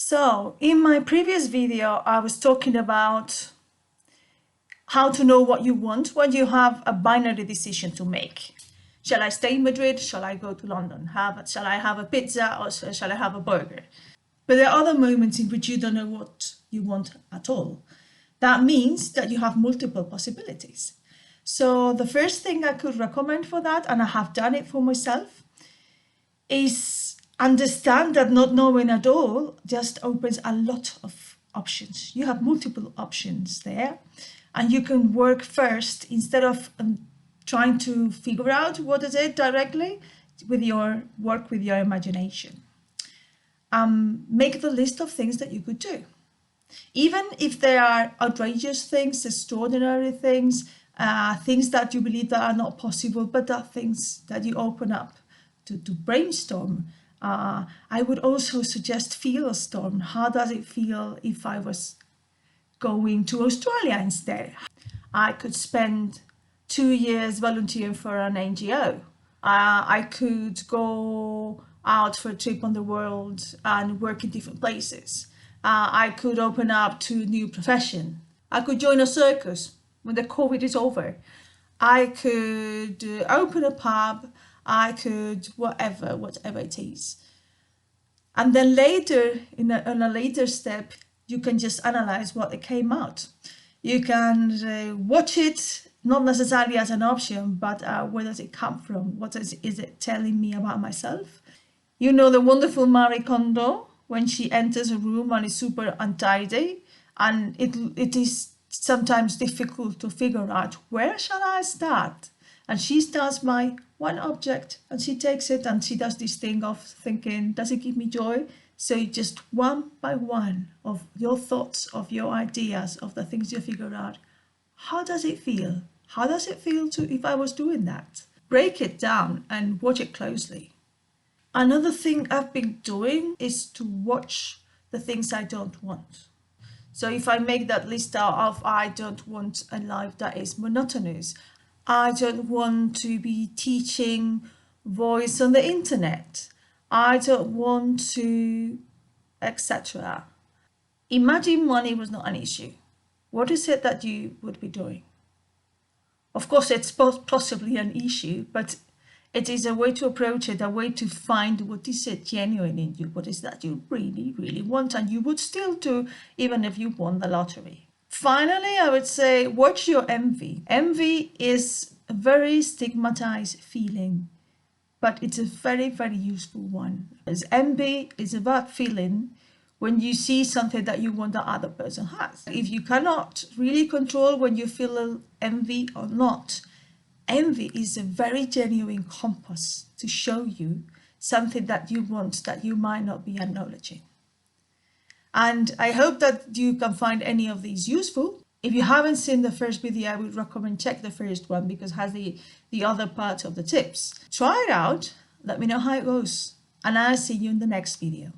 So in my previous video, I was talking about how to know what you want when you have a binary decision to make. Shall I stay in Madrid? Shall I go to London? Shall I have a pizza or shall I have a burger? But there are other moments in which you don't know what you want at all. That means that you have multiple possibilities. So the first thing I could recommend for that, and I have done it for myself, is understand that not knowing at all just opens a lot of options. You have multiple options there, and you can work first instead of trying to figure out what is it directly with your work with your imagination. Make the list of things that you could do. Even if there are outrageous things, extraordinary things, things that you believe that are not possible, but that things that you open up to brainstorm. I would also suggest feel a storm. How does it feel if I was going to Australia instead? I could spend 2 years volunteering for an NGO. I could go out for a trip on the world and work in different places. I could open up to a new profession. I could join a circus when the COVID is over. I could open a pub. I could whatever it is. And then later, on a later step, you can just analyze what it came out. You can watch it, not necessarily as an option, but where does it come from? What is it telling me about myself? You know the wonderful Marie Kondo, when she enters a room and is super untidy, and it is sometimes difficult to figure out where shall I start. And she starts by one object and she takes it and she does this thing of thinking, does it give me joy? So just one by one of your thoughts, of your ideas, of the things you figure out. How does it feel? How does it feel if I was doing that? Break it down and watch it closely. Another thing I've been doing is to watch the things I don't want. So if I make that list out of I don't want a life that is monotonous, I don't want to be teaching voice on the internet, I don't want to, etc. Imagine money was not an issue. What is it that you would be doing? Of course, it's possibly an issue, but it is a way to approach it, a way to find what is it genuine in you, what is that you really, really want, and you would still do even if you won the lottery. Finally, I would say watch your envy. Envy is a very stigmatized feeling, but it's a very, very useful one. As envy is about feeling when you see something that you want the other person has. If you cannot really control when you feel envy or not, envy is a very genuine compass to show you something that you want that you might not be acknowledging. And I hope that you can find any of these useful. If you haven't seen the first video, I would recommend check the first one because it has the other part of the tips. Try it out, let me know how it goes, and I'll see you in the next video.